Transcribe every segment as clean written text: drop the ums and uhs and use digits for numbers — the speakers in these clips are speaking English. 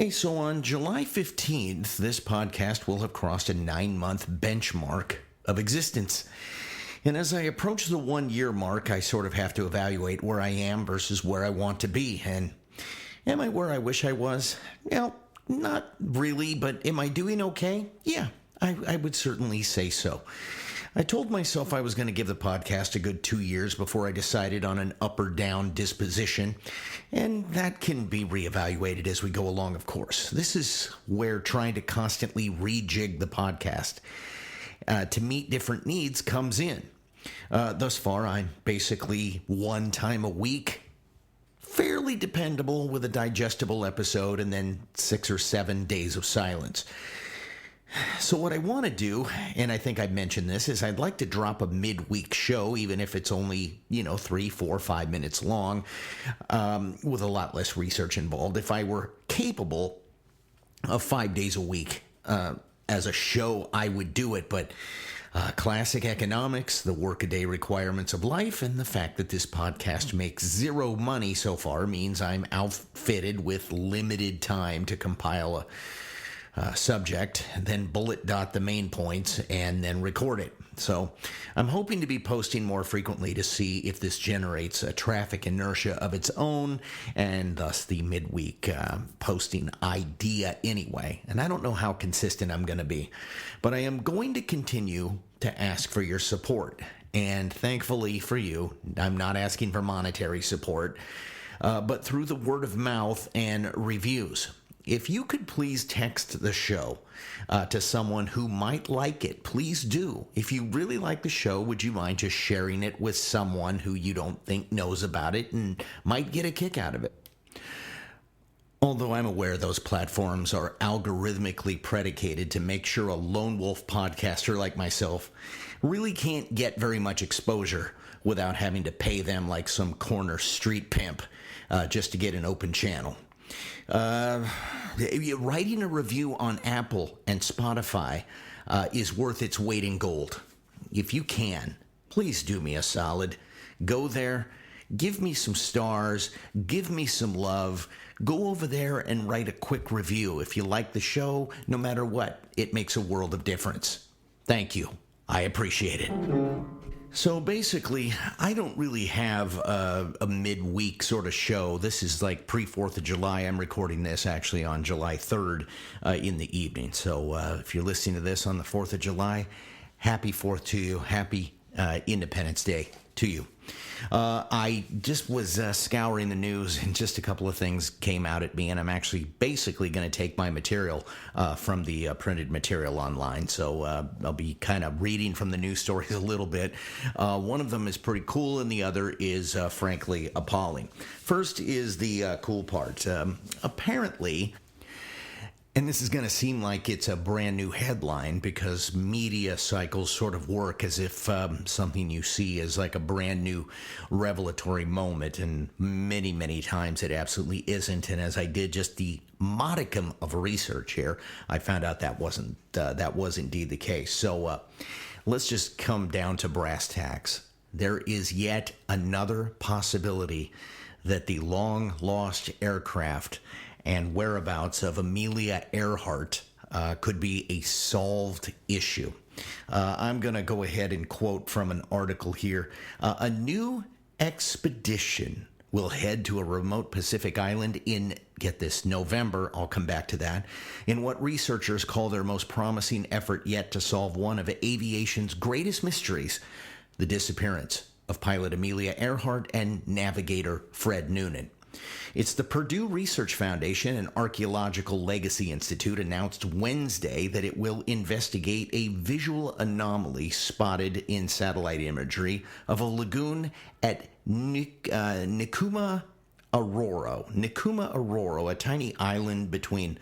Hey, so on July 15th, this podcast will have crossed a 9-month benchmark of existence. And as I approach the 1-year mark, I sort of have to evaluate where I am versus where I want to be. And am I where I wish I was? Well, not really, but am I doing okay? Yeah, I would certainly say so. I told myself I was going to give the podcast a good 2 years before I decided on an up or down disposition, and that can be reevaluated as we go along, of course. This is where trying to constantly rejig the podcast to meet different needs comes in. Thus far, I'm basically one time a week, fairly dependable with a digestible episode, and then 6 or 7 days of silence. So what I want to do, and I think I mentioned this, is I'd like to drop a midweek show, even if it's only, 3, 4, 5 minutes long, with a lot less research involved. If I were capable of 5 days a week as a show, I would do it. But classic economics, the workaday requirements of life, and the fact that this podcast makes zero money so far means I'm outfitted with limited time to compile a subject, then bullet dot the main points, and then record it. So I'm hoping to be posting more frequently to see if this generates a traffic inertia of its own, and thus the midweek posting idea anyway. And I don't know how consistent I'm going to be, but I am going to continue to ask for your support. And thankfully for you, I'm not asking for monetary support, but through the word of mouth and reviews. If you could please text the show to someone who might like it, please do. If you really like the show, would you mind just sharing it with someone who you don't think knows about it and might get a kick out of it? Although I'm aware those platforms are algorithmically predicated to make sure a lone wolf podcaster like myself really can't get very much exposure without having to pay them like some corner street pimp just to get an open channel. Writing a review on Apple and Spotify is worth its weight in gold. If you can, please do me a solid. Go there, give me some stars, give me some love. Go over there and write a quick review. If you like the show, no matter what, it makes a world of difference. Thank you. I appreciate it. So basically, I don't really have a midweek sort of show. This is like pre-4th of July. I'm recording this actually on July 3rd in the evening. So if you're listening to this on the 4th of July, happy 4th to you. Happy Independence Day to you. I just was scouring the news, and just a couple of things came out at me, and I'm actually basically going to take my material from the printed material online. So I'll be kind of reading from the news stories a little bit. One of them is pretty cool, and the other is frankly appalling. First is the cool part. Apparently, and this is going to seem like it's a brand new headline because media cycles sort of work as if something you see is like a brand new revelatory moment, and many, many times it absolutely isn't. And as I did just the modicum of research here, I found out that was indeed the case. So let's just come down to brass tacks. There is yet another possibility that the long-lost aircraft and whereabouts of Amelia Earhart could be a solved issue. I'm going to go ahead and quote from an article here. A new expedition will head to a remote Pacific island in, get this, November. I'll come back to that. In what researchers call their most promising effort yet to solve one of aviation's greatest mysteries, the disappearance of pilot Amelia Earhart and navigator Fred Noonan. It's the Purdue Research Foundation and Archaeological Legacy Institute announced Wednesday that it will investigate a visual anomaly spotted in satellite imagery of a lagoon at Nikuma Aroro, a tiny island between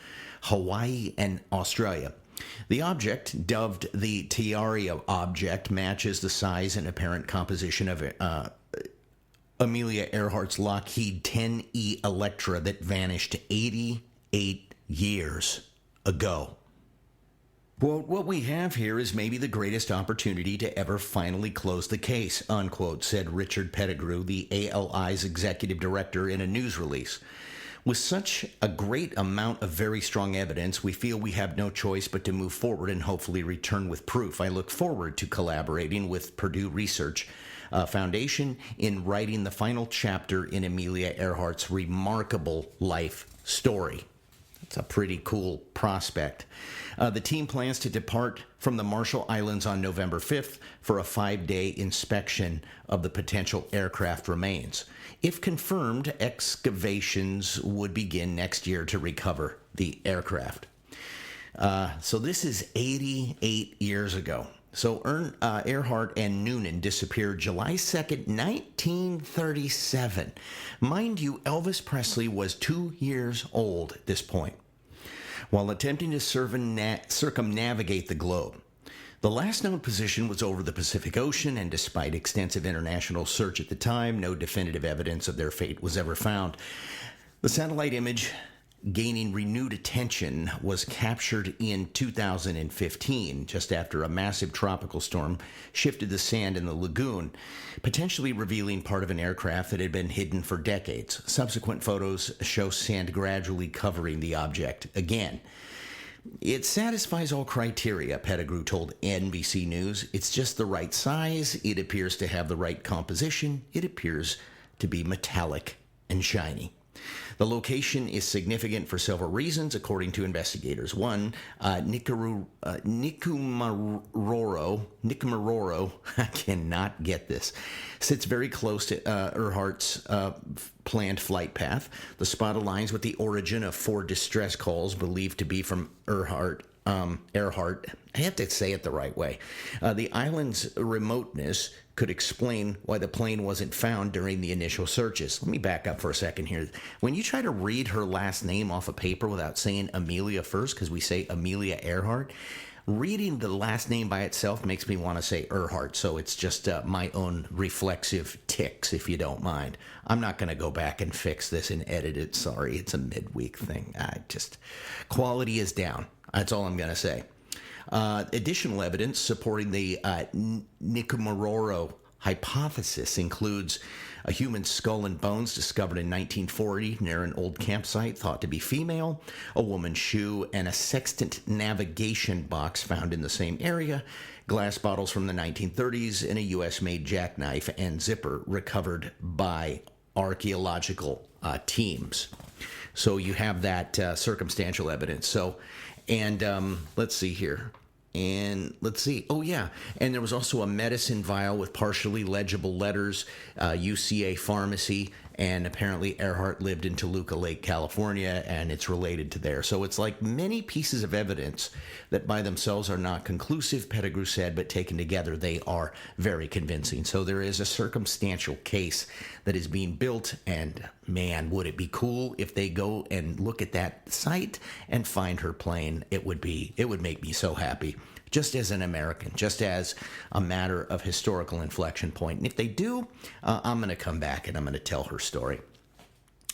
Hawaii and Australia. The object, dubbed the Tiaria object, matches the size and apparent composition of Amelia Earhart's Lockheed 10E Electra that vanished 88 years ago. Quote, what we have here is maybe the greatest opportunity to ever finally close the case, unquote, said Richard Pettigrew, the ALI's executive director, in a news release. With such a great amount of very strong evidence, we feel we have no choice but to move forward and hopefully return with proof. I look forward to collaborating with Purdue Research Foundation in writing the final chapter in Amelia Earhart's remarkable life story. It's a pretty cool prospect. The team plans to depart from the Marshall Islands on November 5th for a 5-day inspection of the potential aircraft remains. If confirmed, excavations would begin next year to recover the aircraft. So this is 88 years ago. So Earhart and Noonan disappeared July 2nd, 1937. Mind you, Elvis Presley was 2 years old at this point, while attempting to circumnavigate the globe. The last known position was over the Pacific Ocean, and despite extensive international search at the time, no definitive evidence of their fate was ever found. The satellite image, gaining renewed attention, was captured in 2015, just after a massive tropical storm shifted the sand in the lagoon, potentially revealing part of an aircraft that had been hidden for decades. Subsequent photos show sand gradually covering the object again. It satisfies all criteria, Pettigrew told NBC News. It's just the right size. It appears to have the right composition. It appears to be metallic and shiny. The location is significant for several reasons, according to investigators. One, Nikumaroro, I cannot get this, sits very close to Earhart's planned flight path. The spot aligns with the origin of 4 distress calls believed to be from Earhart. I have to say it the right way. The island's remoteness could explain why the plane wasn't found during the initial searches. Let me back up for a second here. When you try to read her last name off a paper without saying Amelia first, because we say Amelia Earhart, reading the last name by itself makes me want to say Earhart, so it's just my own reflexive tics, if you don't mind. I'm not going to go back and fix this and edit it. Sorry, it's a midweek thing. Quality is down. That's all I'm going to say. Additional evidence supporting the Nikumaroro hypothesis includes a human skull and bones discovered in 1940 near an old campsite thought to be female, a woman's shoe, and a sextant navigation box found in the same area, glass bottles from the 1930s, and a U.S.-made jackknife and zipper recovered by archaeological teams. So you have that circumstantial evidence. Let's see here. Oh, yeah. And there was also a medicine vial with partially legible letters, UCA Pharmacy, and apparently Earhart lived in Toluca Lake, California, and it's related to there. So it's like many pieces of evidence that by themselves are not conclusive, Pettigrew said, but taken together they are very convincing. So there is a circumstantial case that is being built, and man, would it be cool if they go and look at that site and find her plane. It would make me so happy. Just as an American, just as a matter of historical inflection point. And if they do, I'm going to come back and I'm going to tell her story.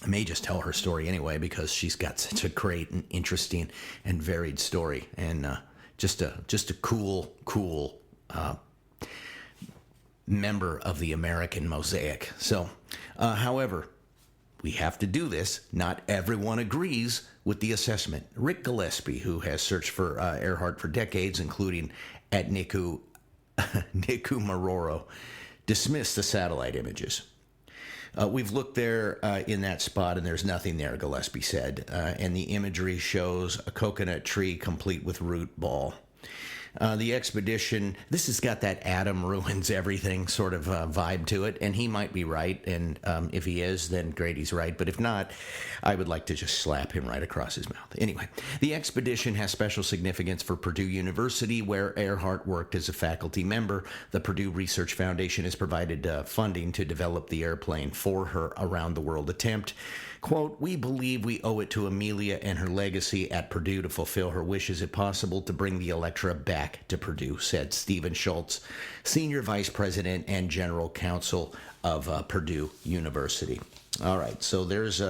I may just tell her story anyway because she's got such a great and interesting and varied story, and just a cool member of the American mosaic. So, however, we have to do this. Not everyone agrees with the assessment. Rick Gillespie, who has searched for Earhart for decades, including at Nikumaroro, dismissed the satellite images. We've looked there in that spot, and there's nothing there, Gillespie said. And the imagery shows a coconut tree complete with root ball. The expedition, this has got that Adam ruins everything sort of vibe to it, and he might be right, and if he is, then great, he's right, but if not, I would like to just slap him right across his mouth. Anyway, the expedition has special significance for Purdue University, where Earhart worked as a faculty member. The Purdue Research Foundation has provided funding to develop the airplane for her around-the-world attempt. Quote, "We believe we owe it to Amelia and her legacy at Purdue to fulfill her wishes, if possible, to bring the Electra back to Purdue," said Stephen Schultz, Senior Vice President and General Counsel of Purdue University. All right, so there's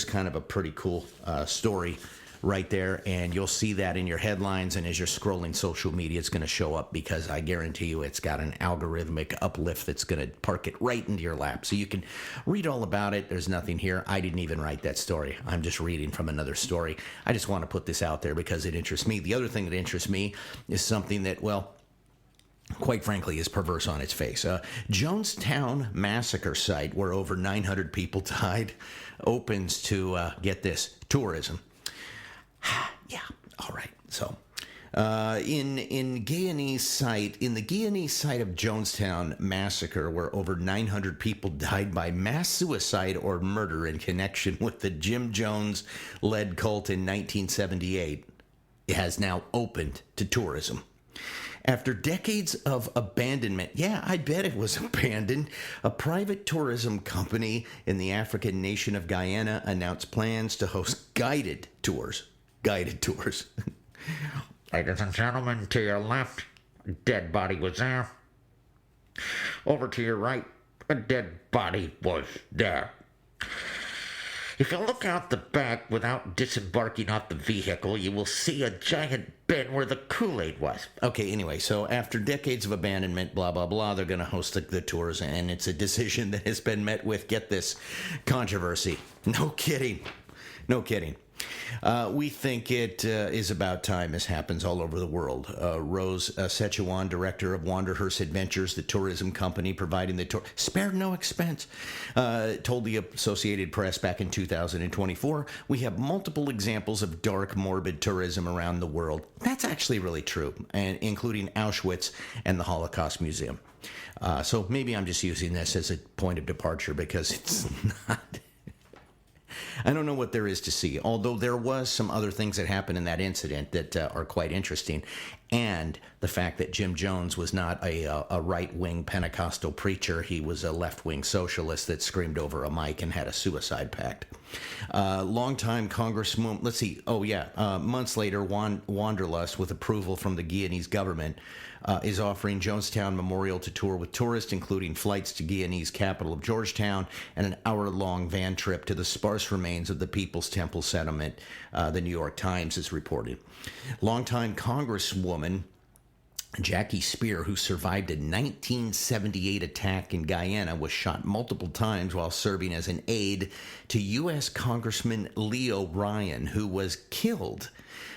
kind of a pretty cool story right there, and you'll see that in your headlines, and as you're scrolling social media, it's going to show up because I guarantee you it's got an algorithmic uplift that's going to park it right into your lap. So you can read all about it. There's nothing here. I didn't even write that story. I'm just reading from another story. I just want to put this out there because it interests me. The other thing that interests me is something that, well, quite frankly, is perverse on its face. Jonestown massacre site where over 900 people died opens to, get this, tourism. Yeah, all right. So, in the Guyanese site of Jonestown massacre, where over 900 people died by mass suicide or murder in connection with the Jim Jones-led cult in 1978, it has now opened to tourism. After decades of abandonment, yeah, I bet it was abandoned, a private tourism company in the African nation of Guyana announced plans to host guided tours. Guided tours. Ladies and gentlemen, to your left, a dead body was there. Over to your right, a dead body was there. If you look out the back without disembarking off the vehicle, you will see a giant bin where the Kool-Aid was. Okay, anyway, so after decades of abandonment, blah, blah, blah, they're going to host the tours, and it's a decision that has been met with, get this, controversy. No kidding. No kidding. We think it is about time. This happens all over the world. Rose Sechuan, director of Wanderhurst Adventures, the tourism company providing the tour, spared no expense, told the Associated Press back in 2024, we have multiple examples of dark, morbid tourism around the world. That's actually really true, and including Auschwitz and the Holocaust Museum. So maybe I'm just using this as a point of departure because it's not... I don't know what there is to see, although there was some other things that happened in that incident that are quite interesting. And the fact that Jim Jones was not a right-wing Pentecostal preacher. He was a left-wing socialist that screamed over a mic and had a suicide pact. Longtime Congressman, months later, Wanderlust, with approval from the Guyanese government, is offering Jonestown Memorial to tour with tourists, including flights to Guyanese capital of Georgetown and an hour-long van trip to the sparse remains of the People's Temple settlement, the New York Times has reported. Longtime Congresswoman Jackie Spear, who survived a 1978 attack in Guyana, was shot multiple times while serving as an aide to U.S. Congressman Leo Ryan, who was killed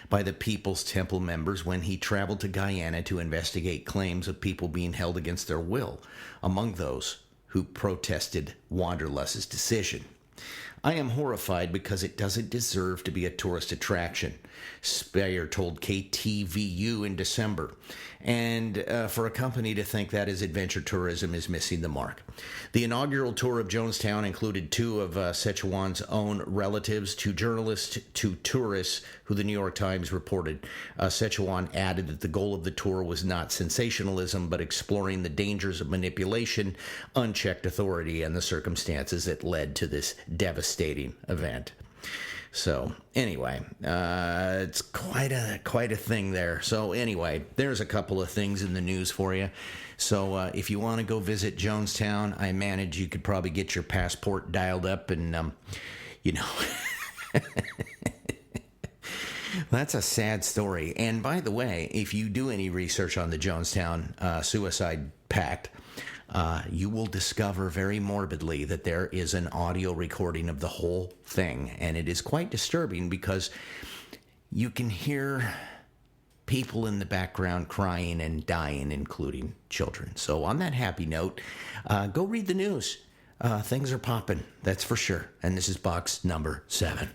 by the People's Temple members when he traveled to Guyana to investigate claims of people being held against their will, among those who protested Wanderlust's decision. I am horrified because it doesn't deserve to be a tourist attraction, Spear told KTVU in December. And for a company to think that is adventure tourism is missing the mark. The inaugural tour of Jonestown included two of Sechuan's own relatives, two journalists, two tourists, who the New York Times reported. Sechuan added that the goal of the tour was not sensationalism, but exploring the dangers of manipulation, unchecked authority, and the circumstances that led to this devastating event. So anyway, it's quite a thing there. So anyway, there's a couple of things in the news for you. So if you want to go visit Jonestown, I manage you could probably get your passport dialed up and, that's a sad story. And by the way, if you do any research on the Jonestown suicide pact, you will discover very morbidly that there is an audio recording of the whole thing. And it is quite disturbing because you can hear people in the background crying and dying, including children. So on that happy note, go read the news. Things are popping, that's for sure. And this is box number 7.